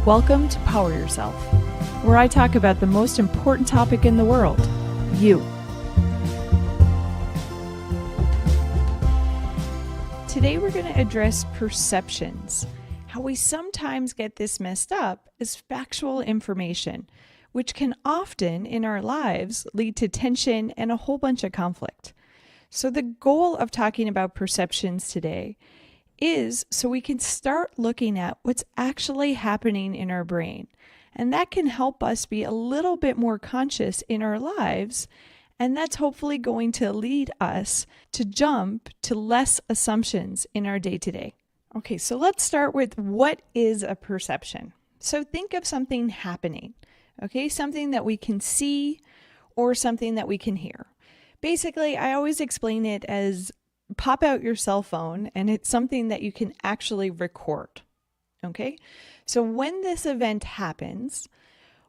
Welcome to Power Yourself, where I talk about the most important topic in the world, you. Today we're going to address perceptions, how we sometimes get this messed up as factual information, which can often in our lives lead to tension and a whole bunch of conflict. So the goal of talking about perceptions today is so we can start looking at what's actually happening in our brain. And that can help us be a little bit more conscious in our lives. And that's hopefully going to lead us to jump to less assumptions in our day-to-day. Okay, so let's start with what is a perception. So think of something happening, okay? Something that we can see or something that we can hear. Basically, I always explain it as pop out your cell phone and it's something that you can actually record, okay? So when this event happens,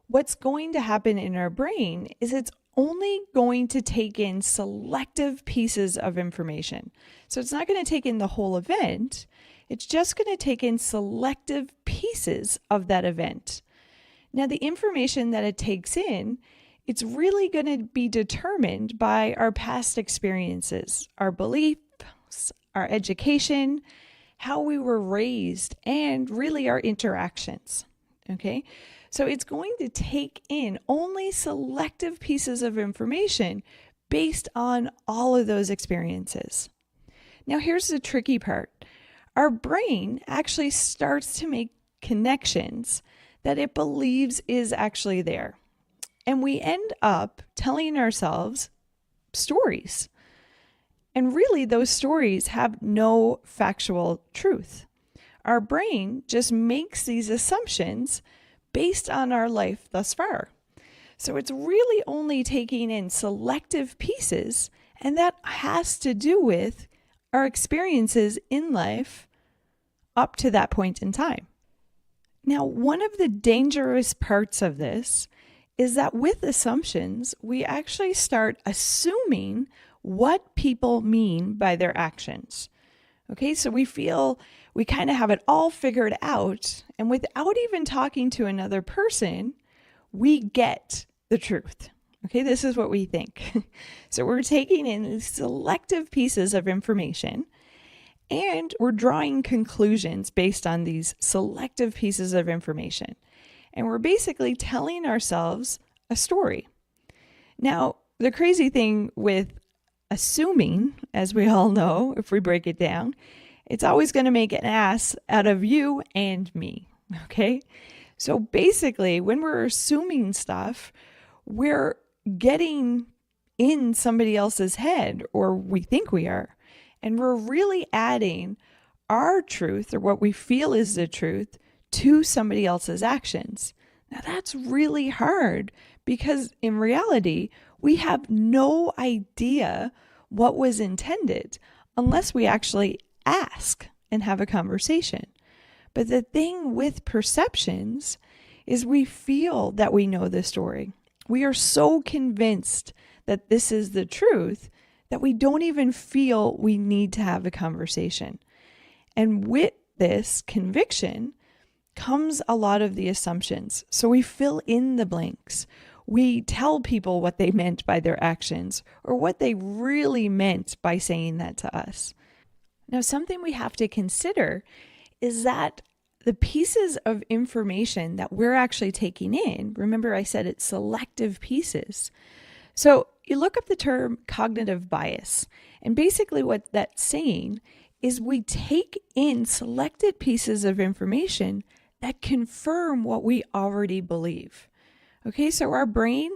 what's going to happen in our brain is it's only going to take in selective pieces of information. So it's not going to take in the whole event. It's just going to take in selective pieces of that event. Now, the information that it takes in, it's really going to be determined by our past experiences, our beliefs, our education, how we were raised, and really our interactions, okay? So it's going to take in only selective pieces of information based on all of those experiences. Now, here's the tricky part. Our brain actually starts to make connections that it believes is actually there. And we end up telling ourselves stories. And really, those stories have no factual truth. Our brain just makes these assumptions based on our life thus far. So it's really only taking in selective pieces, and that has to do with our experiences in life up to that point in time. Now, one of the dangerous parts of this is that with assumptions, we actually start assuming what people mean by their actions. Okay, so we feel we kind of have it all figured out, and without even talking to another person, we get the truth. Okay, this is what we think. So we're taking in selective pieces of information, and we're drawing conclusions based on these selective pieces of information. And we're basically telling ourselves a story. Now, the crazy thing with assuming, as we all know, if we break it down, it's always going to make an ass out of you and me, okay? So basically, when we're assuming stuff, we're getting in somebody else's head, or we think we are, and we're really adding our truth, or what we feel is the truth, to somebody else's actions. Now that's really hard because in reality, we have no idea what was intended unless we actually ask and have a conversation. But the thing with perceptions is we feel that we know the story. We are so convinced that this is the truth that we don't even feel we need to have a conversation. And with this conviction comes a lot of the assumptions. So we fill in the blanks. We tell people what they meant by their actions or what they really meant by saying that to us. Now, something we have to consider is that the pieces of information that we're actually taking in, remember I said it's selective pieces. So you look up the term cognitive bias, and basically what that's saying is we take in selected pieces of information that confirm what we already believe. Okay, so our brain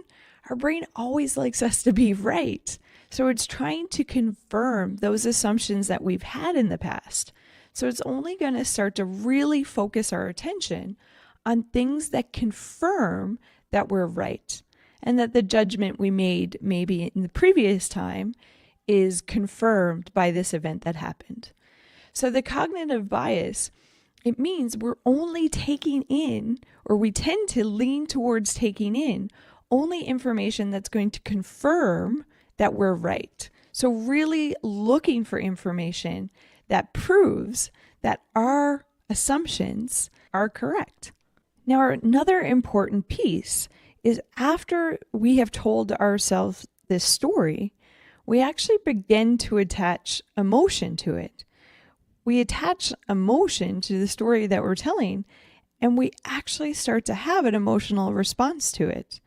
always likes us to be right. So it's trying to confirm those assumptions that we've had in the past. So it's only going to start to really focus our attention on things that confirm that we're right and that the judgment we made maybe in the previous time is confirmed by this event that happened. So the cognitive bias, it means we're only taking in, or we tend to lean towards taking in, only information that's going to confirm that we're right. So really looking for information that proves that our assumptions are correct. Now, another important piece is after we have told ourselves this story, we actually begin to attach emotion to it. We attach emotion to the story that we're telling, and we actually start to have an emotional response to it.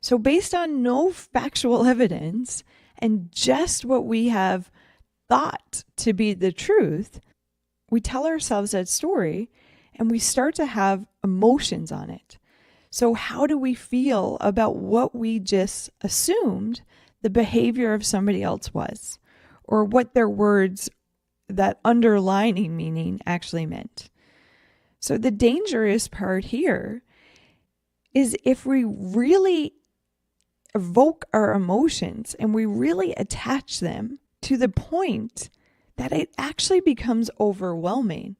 So based on no factual evidence and just what we have thought to be the truth, we tell ourselves that story and we start to have emotions on it. So how do we feel about what we just assumed the behavior of somebody else was, or what their words, that underlining meaning, actually meant? So the dangerous part here is if we really evoke our emotions and we really attach them to the point that it actually becomes overwhelming.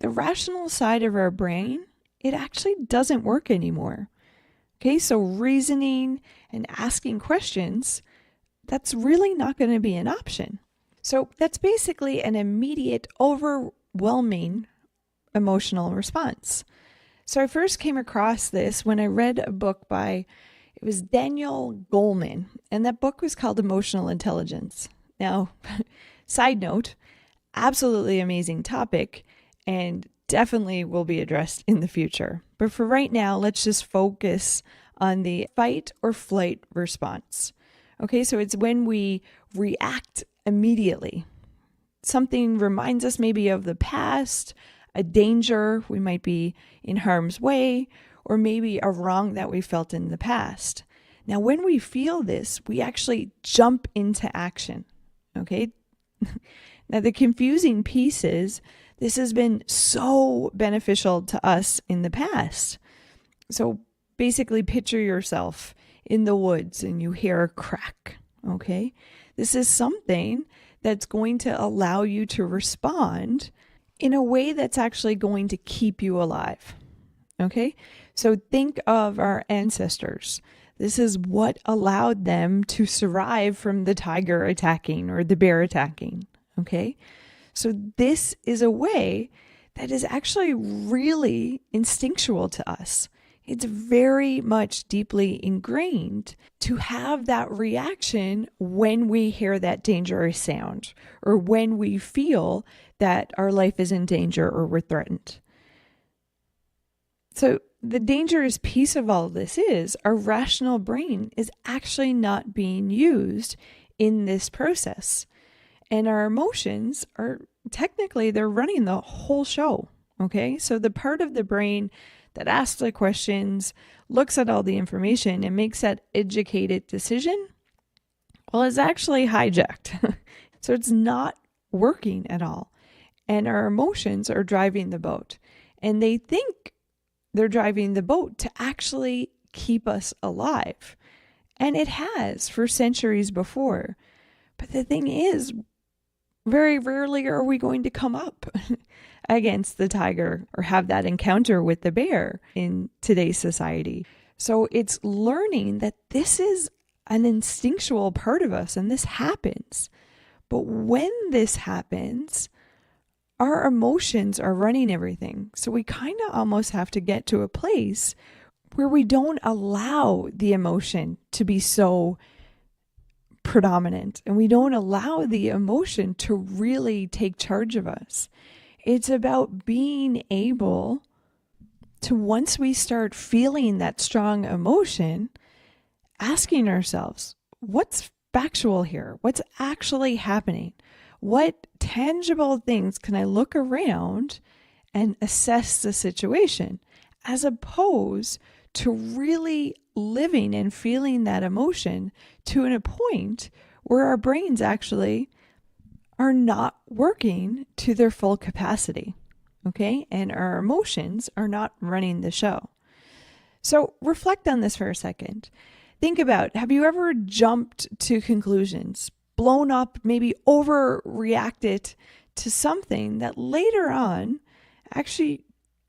The rational side of our brain, it actually doesn't work anymore. Okay, so reasoning and asking questions, that's really not going to be an option. So that's basically an immediate, overwhelming emotional response. So I first came across this when I read a book by, it was Daniel Goleman, and that book was called Emotional Intelligence. Now, side note, absolutely amazing topic and definitely will be addressed in the future. But for right now, let's just focus on the fight or flight response. Okay, so it's when we react immediately. Something reminds us maybe of the past, a danger, we might be in harm's way, or maybe a wrong that we felt in the past. Now, when we feel this, we actually jump into action. Okay. Now, the confusing piece is this has been so beneficial to us in the past. So basically, picture yourself in the woods and you hear a crack. Okay. This is something that's going to allow you to respond in a way that's actually going to keep you alive. Okay. So think of our ancestors. This is what allowed them to survive from the tiger attacking or the bear attacking. Okay. So this is a way that is actually really instinctual to us. It's very much deeply ingrained to have that reaction when we hear that dangerous sound or when we feel that our life is in danger or we're threatened. So the dangerous piece of all of this is our rational brain is actually not being used in this process. And our emotions are technically, they're running the whole show. Okay. So the part of the brain that asks the questions, looks at all the information and makes that educated decision, well, it's actually hijacked. So it's not working at all. And our emotions are driving the boat. And they think they're driving the boat to actually keep us alive. And it has for centuries before. But the thing is, very rarely are we going to come up against the tiger or have that encounter with the bear in today's society. So it's learning that this is an instinctual part of us and this happens. But when this happens, our emotions are running everything. So we kind of almost have to get to a place where we don't allow the emotion to be so predominant and we don't allow the emotion to really take charge of us. It's about being able to, once we start feeling that strong emotion, asking ourselves, what's factual here? What's actually happening? What tangible things can I look around and assess the situation, as opposed to really living and feeling that emotion to a point where our brains actually are not working to their full capacity, okay? And our emotions are not running the show. So reflect on this for a second. Think about, have you ever jumped to conclusions, blown up, maybe overreacted to something that later on, actually,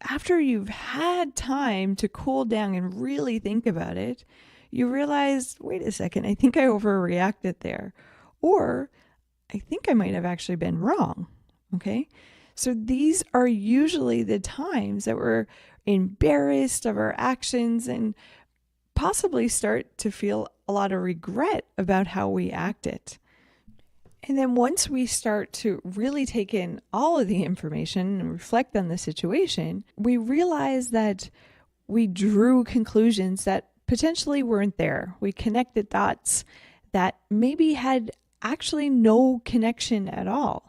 after you've had time to cool down and really think about it, you realize, wait a second, I think I overreacted there. Or I think I might have actually been wrong. Okay. So these are usually the times that we're embarrassed of our actions and possibly start to feel a lot of regret about how we acted. And then once we start to really take in all of the information and reflect on the situation, we realize that we drew conclusions that potentially weren't there. We connected dots that maybe had actually no connection at all.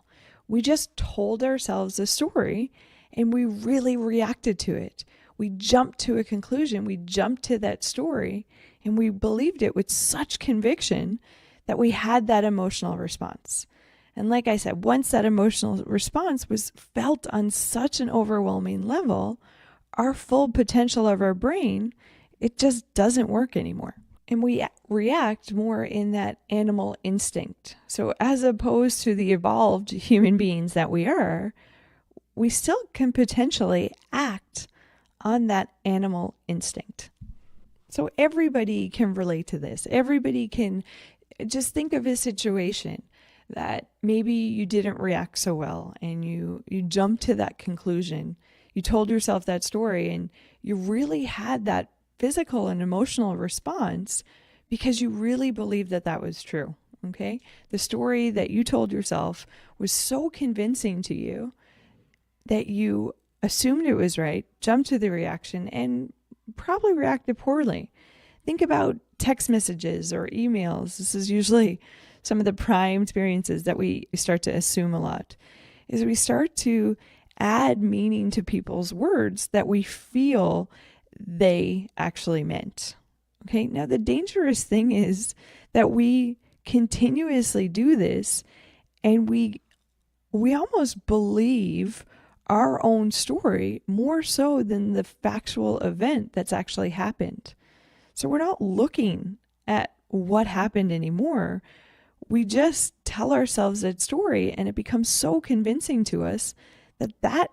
We just told ourselves a story and we really reacted to it. We jumped to a conclusion, we jumped to that story, and we believed it with such conviction that we had that emotional response. And like I said, once that emotional response was felt on such an overwhelming level, our full potential of our brain, it just doesn't work anymore. And we react more in that animal instinct. So as opposed to the evolved human beings that we are, we still can potentially act on that animal instinct. So everybody can relate to this. Everybody can just think of a situation that maybe you didn't react so well and you jumped to that conclusion. You told yourself that story and you really had that physical and emotional response because you really believed that that was true. Okay? The story that you told yourself was so convincing to you that you assumed it was right, jumped to the reaction, and probably reacted poorly. Think about text messages or emails. This is usually some of the prime experiences that we start to assume a lot, is we start to add meaning to people's words that we feel they actually meant. Okay, now the dangerous thing is that we continuously do this and we almost believe our own story more so than the factual event that's actually happened. So we're not looking at what happened anymore. We just tell ourselves that story and it becomes so convincing to us that that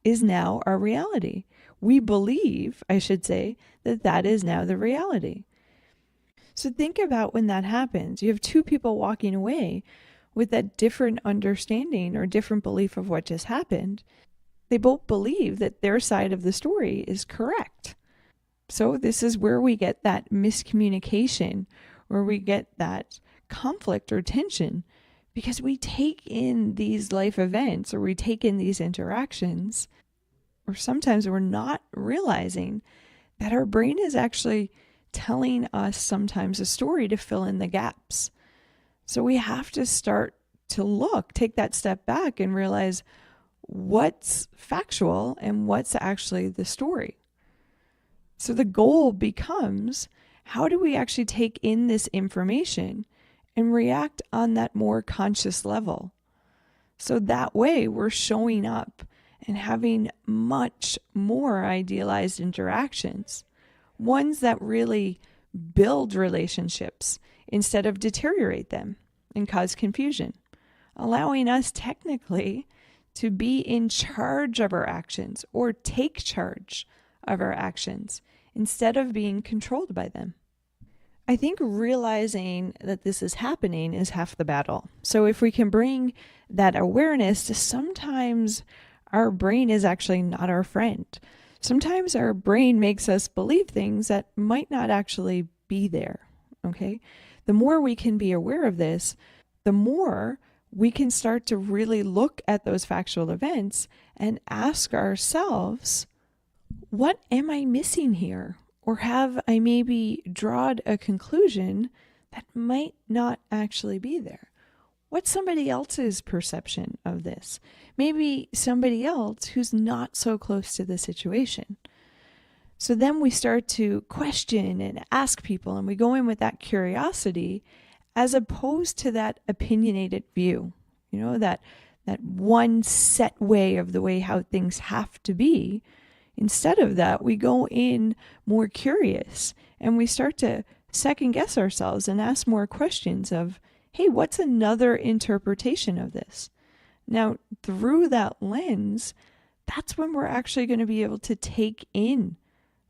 is now our reality. We believe, I should say, that that is now the reality. So think about when that happens. You have two people walking away with that different understanding or different belief of what just happened. They both believe that their side of the story is correct. So this is where we get that miscommunication, where we get that conflict or tension, because we take in these life events or we take in these interactions, or sometimes we're not realizing that our brain is actually telling us sometimes a story to fill in the gaps. So we have to start to take that step back and realize what's factual and what's actually the story. So the goal becomes, how do we actually take in this information and react on that more conscious level? So that way we're showing up and having much more idealized interactions, ones that really build relationships instead of deteriorate them and cause confusion, allowing us technically to be in charge of our actions or take charge of our actions instead of being controlled by them. I think realizing that this is happening is half the battle. So if we can bring that awareness to sometimes our brain is actually not our friend. Sometimes our brain makes us believe things that might not actually be there, okay? The more we can be aware of this, the more we can start to really look at those factual events and ask ourselves, what am I missing here? Or have I maybe drawn a conclusion that might not actually be there? What's somebody else's perception of this? Maybe somebody else who's not so close to the situation. So then we start to question and ask people, and we go in with that curiosity as opposed to that opinionated view, that one set way of the way how things have to be. Instead of that, we go in more curious and we start to second guess ourselves and ask more questions of, hey, what's another interpretation of this? Now, through that lens, that's when we're actually going to be able to take in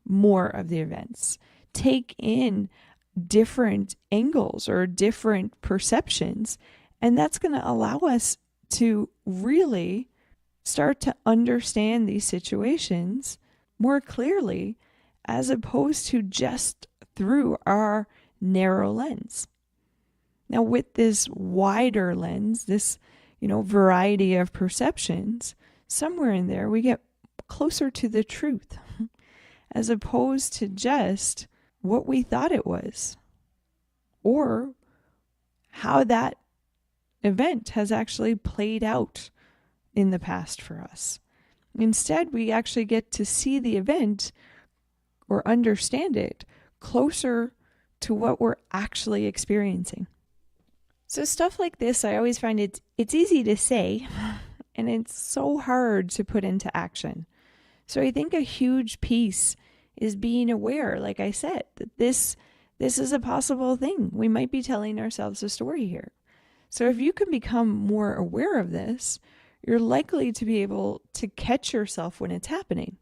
more of the events, take in different angles or different perceptions, and that's going to allow us to really start to understand these situations more clearly as opposed to just through our narrow lens. Now, with this wider lens, this, variety of perceptions, somewhere in there we get closer to the truth as opposed to just what we thought it was or how that event has actually played out in the past for us. Instead, we actually get to see the event or understand it closer to what we're actually experiencing. So stuff like this, I always find it's easy to say, and it's so hard to put into action. So I think a huge piece is being aware, like I said, that this is a possible thing. We might be telling ourselves a story here. So if you can become more aware of this, you're likely to be able to catch yourself when it's happening.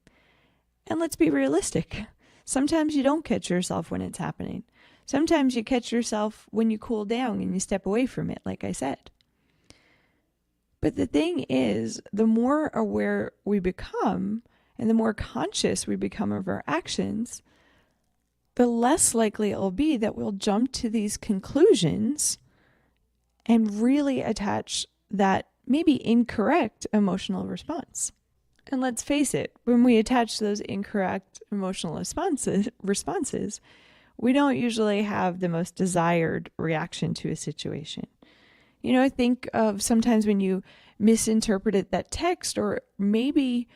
And let's be realistic. Sometimes you don't catch yourself when it's happening. Sometimes you catch yourself when you cool down and you step away from it, like I said. But the thing is, the more aware we become and the more conscious we become of our actions, the less likely it'll be that we'll jump to these conclusions and really attach that maybe incorrect emotional response. And let's face it, when we attach those incorrect emotional responses, we don't usually have the most desired reaction to a situation. I think of sometimes when you misinterpreted that text, or maybe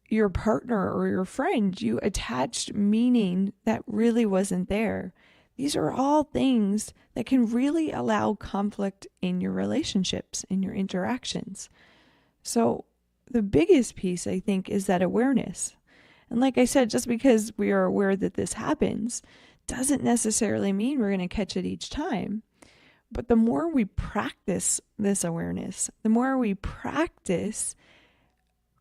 your partner or your friend, you attached meaning that really wasn't there. These are all things that can really allow conflict in your relationships, in your interactions. So the biggest piece, I think, is that awareness. And like I said, just because we are aware that this happens doesn't necessarily mean we're going to catch it each time. But the more we practice this awareness, the more we practice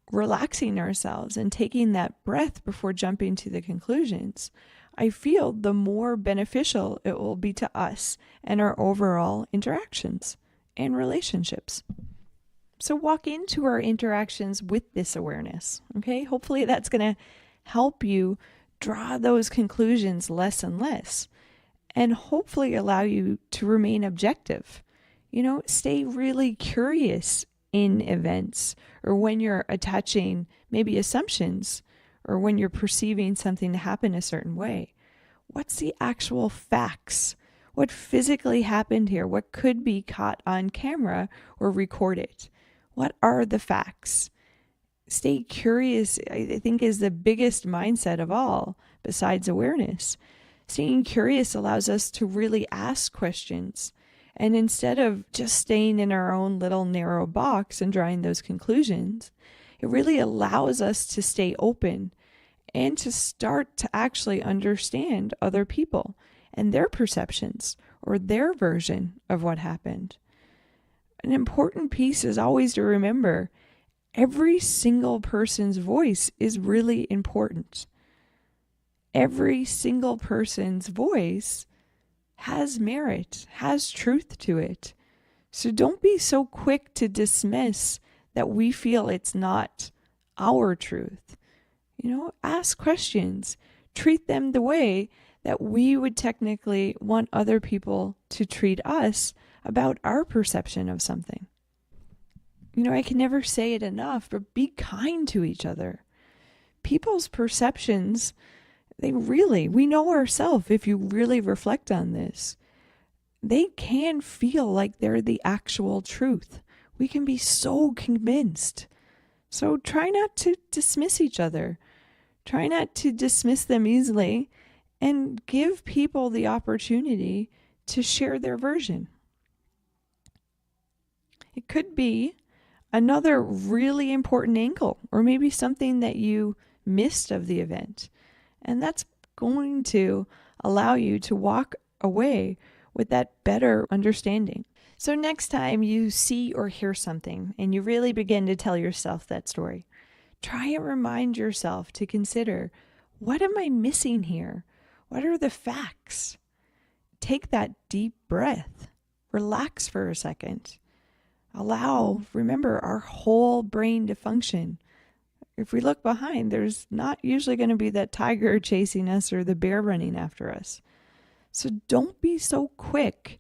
relaxing ourselves and taking that breath before jumping to the conclusions, I feel the more beneficial it will be to us and our overall interactions and relationships. So walk into our interactions with this awareness, okay? Hopefully that's going to help you draw those conclusions less and less, and hopefully allow you to remain objective. Stay really curious in events, or when you're attaching maybe assumptions, or when you're perceiving something to happen a certain way. What's the actual facts? What physically happened here? What could be caught on camera or recorded? What are the facts? Stay curious, I think, is the biggest mindset of all, besides awareness. Staying curious allows us to really ask questions. And instead of just staying in our own little narrow box and drawing those conclusions, it really allows us to stay open and to start to actually understand other people and their perceptions or their version of what happened. An important piece is always to remember every single person's voice is really important. Every single person's voice has merit, has truth to it. So don't be so quick to dismiss that we feel it's not our truth. Ask questions. Treat them the way that we would technically want other people to treat us about our perception of something. I can never say it enough, but be kind to each other. People's perceptions, we know ourselves, if you really reflect on this, they can feel like they're the actual truth. We can be so convinced. So try not to dismiss each other. Try not to dismiss them easily, and give people the opportunity to share their version. It could be another really important angle, or maybe something that you missed of the event. And that's going to allow you to walk away with that better understanding. So next time you see or hear something and you really begin to tell yourself that story, try and remind yourself to consider, what am I missing here? What are the facts? Take that deep breath. Relax for a second. Remember, our whole brain to function. If we look behind, there's not usually going to be that tiger chasing us or the bear running after us. So don't be so quick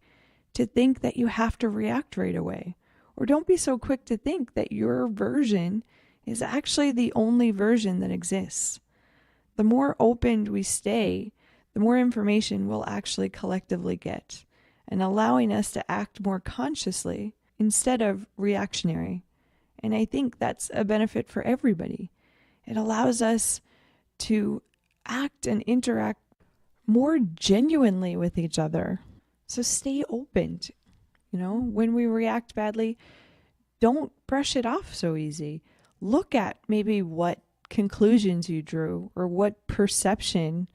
to think that you have to react right away. Or don't be so quick to think that your version is actually the only version that exists. The more open we stay, the more information we'll actually collectively get, and allowing us to act more consciously instead of reactionary. And I think that's a benefit for everybody. It allows us to act and interact more genuinely with each other. So stay open. When we react badly, don't brush it off so easy. Look at maybe what conclusions you drew or what perception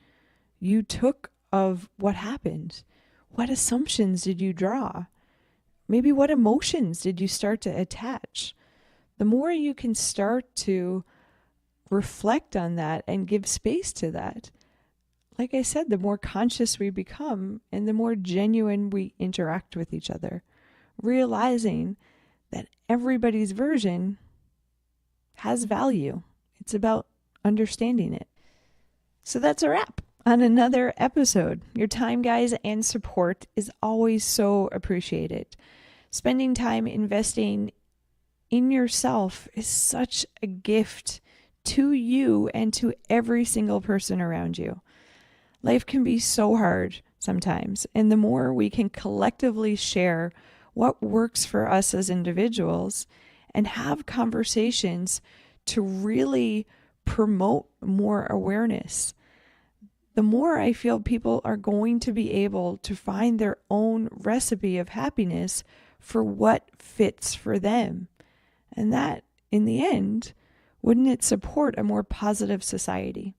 you took of what happened. What assumptions did you draw? Maybe what emotions did you start to attach? The more you can start to reflect on that and give space to that, like I said, the more conscious we become and the more genuine we interact with each other, realizing that everybody's version has value. It's about understanding it. So that's a wrap on another episode. Your time, guys, and support is always so appreciated. Spending time investing in yourself is such a gift to you and to every single person around you. Life can be so hard sometimes, and the more we can collectively share what works for us as individuals and have conversations to really promote more awareness, the more I feel people are going to be able to find their own recipe of happiness for what fits for them. And that, in the end, wouldn't it support a more positive society?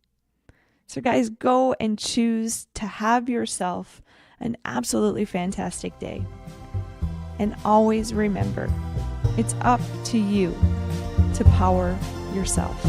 So guys, go and choose to have yourself an absolutely fantastic day. And always remember, it's up to you to power yourself.